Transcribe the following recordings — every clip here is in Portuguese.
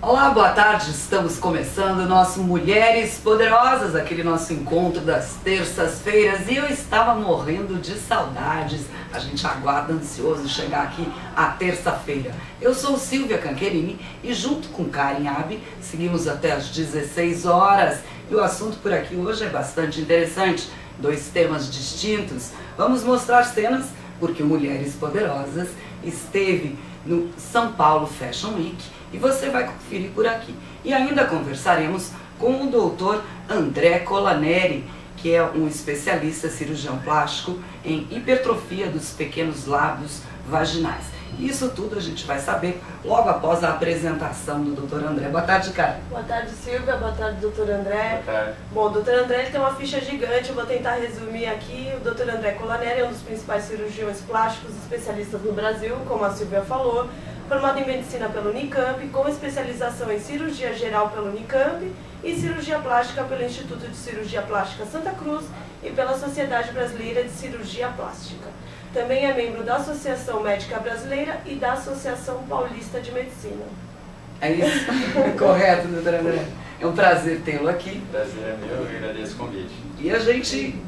Olá, boa tarde, estamos começando o nosso Mulheres Poderosas, aquele nosso encontro das terças-feiras, e eu estava morrendo de saudades. A gente aguarda ansioso chegar aqui à terça-feira. Eu sou Silvia Canquerini e junto com Karen Abbe seguimos até às 16 horas. E o assunto por aqui hoje é bastante interessante, 2 temas distintos. Vamos mostrar cenas porque o Mulheres Poderosas esteve no São Paulo Fashion Week e você vai conferir por aqui. E ainda conversaremos com o doutor André Colaneri, que é um especialista cirurgião plástico em hipertrofia dos pequenos lábios vaginais. Isso tudo a gente vai saber logo após a apresentação do Dr. André. Boa tarde, cara. Boa tarde, Silvia. Boa tarde, Dr. André. Boa tarde. Bom, o Dr. André ele tem uma ficha gigante, eu vou tentar resumir aqui. O Dr. André Colaneri é um dos principais cirurgiões plásticos especialistas no Brasil, como a Silvia falou, formado em medicina pelo Unicamp, com especialização em cirurgia geral pelo Unicamp e cirurgia plástica pelo Instituto de Cirurgia Plástica Santa Cruz e pela Sociedade Brasileira de Cirurgia Plástica. Também é membro da Associação Médica Brasileira e da Associação Paulista de Medicina. É isso? Correto, doutor André. É um prazer tê-lo aqui. Prazer é meu, eu agradeço o convite. E a gente,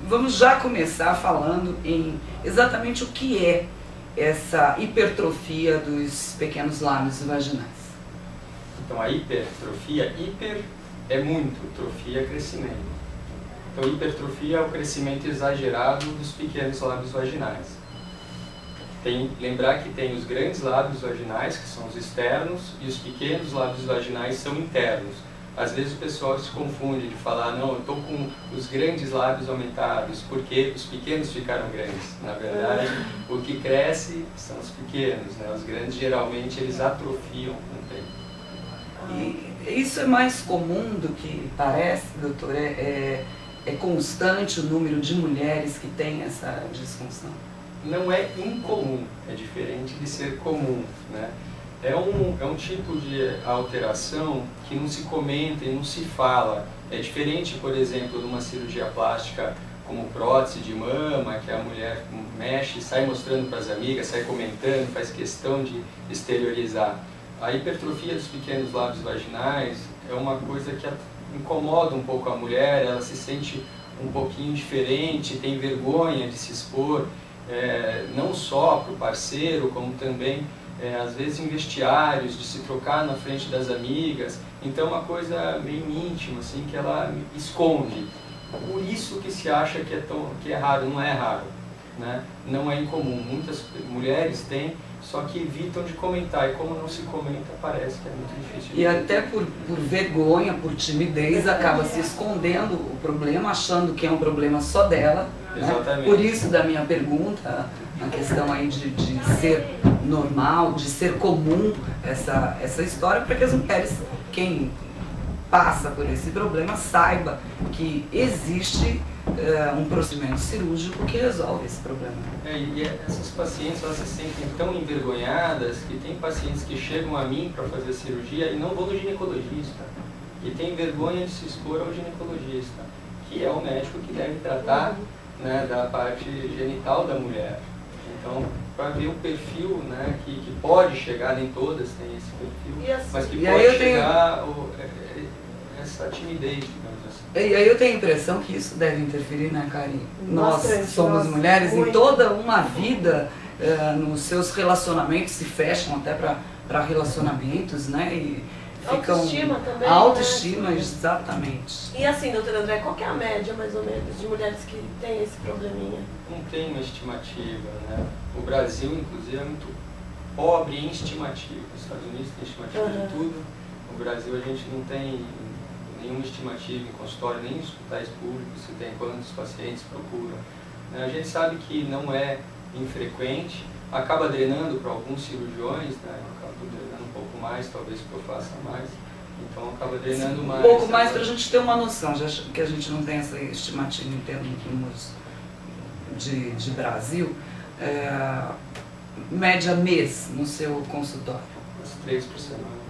vamos já começar falando em exatamente o que é essa hipertrofia dos pequenos lábios vaginais. Então a hipertrofia, hiper é muito, trofia é crescimento. Então hipertrofia é o crescimento exagerado dos pequenos lábios vaginais. Lembrar que tem os grandes lábios vaginais, que são os externos, e os pequenos lábios vaginais são internos. Às vezes o pessoal se confunde de falar, não, eu estou com os grandes lábios aumentados, porque os pequenos ficaram grandes. Na verdade, o que cresce são os pequenos, né? Os grandes geralmente eles atrofiam com o tempo. E isso é mais comum do que parece, doutor? É constante o número de mulheres que têm essa disfunção? Não é incomum, é diferente de ser comum, né? É um tipo de alteração que não se comenta e não se fala. É diferente, por exemplo, de uma cirurgia plástica como prótese de mama, que a mulher mexe, sai mostrando para as amigas, sai comentando, faz questão de exteriorizar. A hipertrofia dos pequenos lábios vaginais é uma coisa que incomoda um pouco a mulher, ela se sente um pouquinho diferente, tem vergonha de se expor, não só para o parceiro, como também às vezes em vestiários, de se trocar na frente das amigas. Então é uma coisa meio íntima, assim, que ela esconde. Por isso que se acha que é raro, não é raro, né? Não é incomum. Muitas mulheres têm, só que evitam de comentar, e como não se comenta, parece que é muito difícil. E até por vergonha, por timidez, acaba se escondendo o problema, achando que é um problema só dela. Exatamente. Né? Por isso da minha pergunta, a questão aí de ser normal, de ser comum essa história, para que as mulheres, quem passa por esse problema, saiba que existe um procedimento cirúrgico que resolve esse problema. E essas pacientes, elas se sentem tão envergonhadas que tem pacientes que chegam a mim para fazer cirurgia e não vão no ginecologista. E tem vergonha de se expor ao ginecologista, que é o médico que deve tratar, né, da parte genital da mulher. Então, para ver o perfil, né, que pode chegar, nem todas têm esse perfil, mas que pode chegar essa timidez, digamos assim. E aí eu tenho a impressão que isso deve interferir, né, Karen? Nós somos mulheres muito. Em toda uma vida, nos seus relacionamentos, se fecham até para relacionamentos, né? E ficam... Autoestima também, autoestima, né? Exatamente. E assim, doutor André, qual que é a média, mais ou menos, de mulheres que têm esse probleminha? Não tem uma estimativa, né? O Brasil, inclusive, é muito pobre em estimativa. Os Estados Unidos têm estimativa de tudo. No Brasil, a gente não tem nenhuma estimativa em consultório, nem em hospitais públicos, se tem quantos pacientes procuram. A gente sabe que não é infrequente, acaba drenando para alguns cirurgiões, né? Eu acabo drenando um pouco mais, talvez porque eu faça mais, então acaba drenando mais. Um pouco mais para a gente ter uma noção, já que a gente não tem essa estimativa em termos de Brasil, média mês no seu consultório? Umas 3 por semana.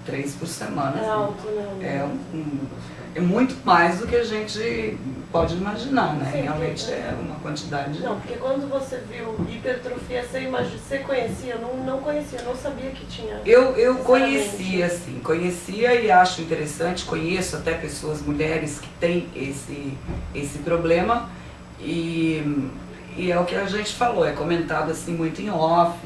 3 por semana. É alto, né? É muito mais do que a gente pode imaginar, né? Sim, Realmente é uma quantidade... Não, porque quando você viu hipertrofia, você conhecia? Não conhecia, não sabia que tinha. Eu conhecia, assim, conhecia e acho interessante, conheço até pessoas, mulheres que têm esse problema e é o que a gente falou, é comentado assim muito em off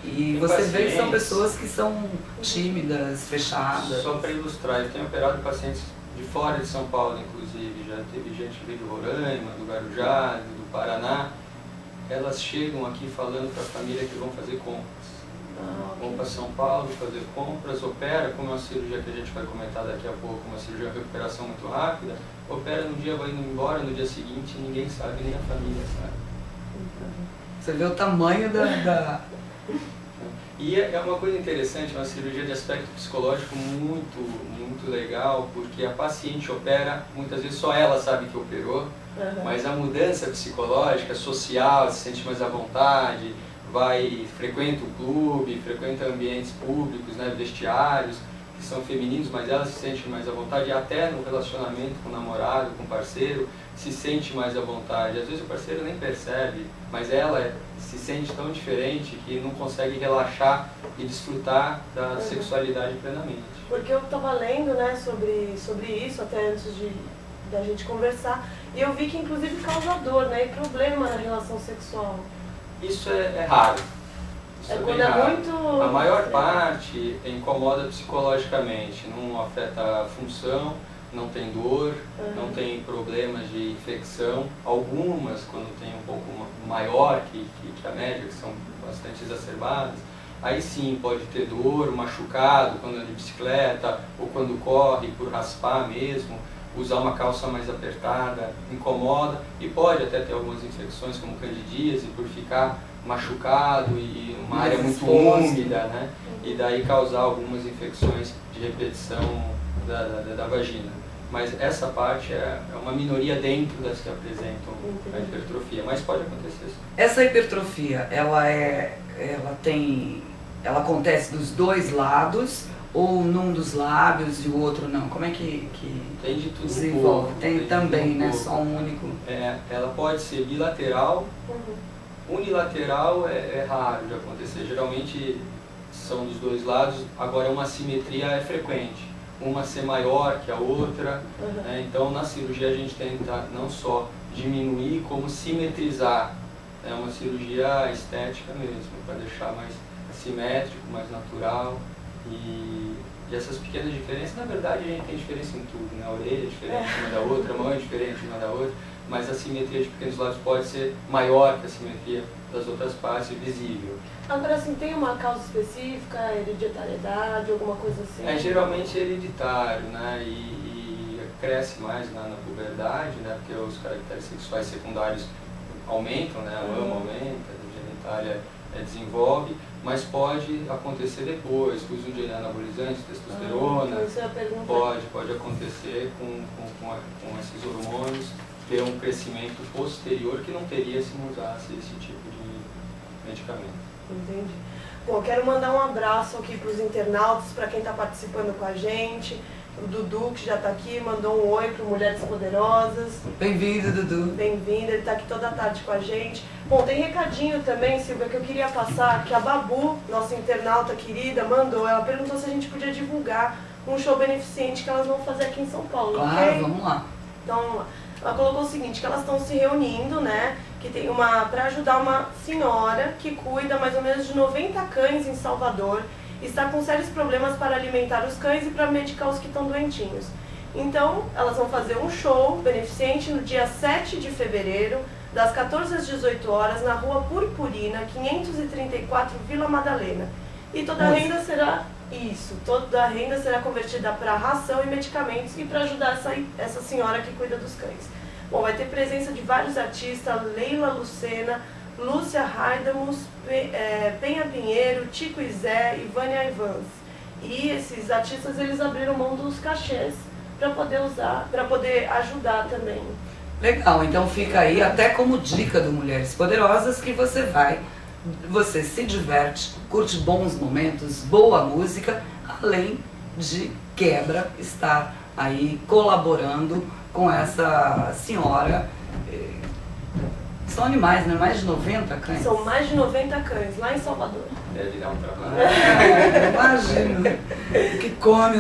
e você vê que são pessoas que são tímidas, fechadas. Só para ilustrar, eu tenho operado pacientes de fora de São Paulo, inclusive, já teve gente que veio do Roraima, do Guarujá, do Paraná. Elas chegam aqui falando para a família que vão fazer compras. Vão para São Paulo fazer compras, opera, como é uma cirurgia que a gente vai comentar daqui a pouco, uma cirurgia de recuperação muito rápida, opera no dia, vai indo embora, no dia seguinte ninguém sabe, nem a família sabe. Você vê o tamanho da... E é uma coisa interessante, uma cirurgia de aspecto psicológico muito, muito legal, porque a paciente opera, muitas vezes só ela sabe que operou, mas a mudança psicológica, social, se sente mais à vontade, frequenta o clube, frequenta ambientes públicos, né, vestiários, que são femininos, mas ela se sente mais à vontade, e até no relacionamento com o namorado, com o parceiro, se sente mais à vontade. Às vezes o parceiro nem percebe, mas ela se sente tão diferente que não consegue relaxar e desfrutar da sexualidade plenamente. Porque eu estava lendo, né, sobre isso, até antes da gente conversar, e eu vi que inclusive causa dor, né, e problema na relação sexual. Isso é raro. Isso é bem raro. Muito... A maior parte incomoda psicologicamente, não afeta a função, não tem dor, não tem problemas de infecção. Algumas, quando tem um pouco maior que a média, que são bastante exacerbadas, aí sim pode ter dor, machucado quando anda de bicicleta, ou quando corre por raspar mesmo, usar uma calça mais apertada, incomoda, e pode até ter algumas infecções como candidíase por ficar machucado e uma área muito úmida, né? E daí causar algumas infecções de repetição da vagina. Mas essa parte é uma minoria dentro das que apresentam a hipertrofia, mas pode acontecer sim. Essa hipertrofia, ela acontece dos dois lados ou num dos lábios e o outro não? Como é que tem de tudo desenvolve? Um pouco, tem também, né? Só um único. Ela pode ser bilateral, unilateral é raro de acontecer, geralmente são dos dois lados, agora uma assimetria é frequente. Uma ser maior que a outra, né? Então na cirurgia a gente tenta não só diminuir, como simetrizar. É uma cirurgia estética mesmo, para deixar mais simétrico, mais natural. E essas pequenas diferenças, na verdade a gente tem diferença em tudo, né? A orelha é diferente uma da outra, a mão é diferente uma da outra, mas a simetria de pequenos lados pode ser maior que a simetria das outras partes, visível. Agora, assim, tem uma causa específica, hereditariedade, alguma coisa assim? Geralmente é hereditário, né? E cresce mais na puberdade, né? Porque os caracteres sexuais secundários aumentam, né? A mama aumenta, a genitália desenvolve, mas pode acontecer depois, com o uso de anabolizantes, testosterona, pode acontecer com esses hormônios, ter um crescimento posterior que não teria se não usasse esse tipo de medicamento. Entendi. Bom, quero mandar um abraço aqui para os internautas, para quem está participando com a gente. O Dudu, que já está aqui, mandou um oi para Mulheres Poderosas. Bem-vindo, Dudu. Bem-vindo, ele está aqui toda a tarde com a gente. Bom, tem recadinho também, Silvia, que eu queria passar, que a Babu, nossa internauta querida, mandou. Ela perguntou se a gente podia divulgar um show beneficente que elas vão fazer aqui em São Paulo. Claro, okay? vamos lá. Então, ela colocou o seguinte, que elas estão se reunindo, né, que tem para ajudar uma senhora que cuida mais ou menos de 90 cães em Salvador, está com sérios problemas para alimentar os cães e para medicar os que estão doentinhos. Então, elas vão fazer um show beneficente no dia 7 de fevereiro, das 14 às 18 horas, na rua Purpurina, 534, Vila Madalena. E toda a renda será... Isso, toda a renda será convertida para ração e medicamentos e para ajudar essa senhora que cuida dos cães. Bom, vai ter presença de vários artistas, Leila Lucena, Lúcia Raidamus, Penha Pinheiro, Tico e Zé e Vânia Ivans. E esses artistas, eles abriram mão dos cachês para poder usar, para poder ajudar também. Legal, então fica aí até como dica do Mulheres Poderosas que você se diverte, curte bons momentos, boa música, além de quebra estar aí colaborando com essa senhora. São animais, né? Mais de 90 cães? São mais de 90 cães, lá em Salvador. Deve dar um trabalho. Imagina o que come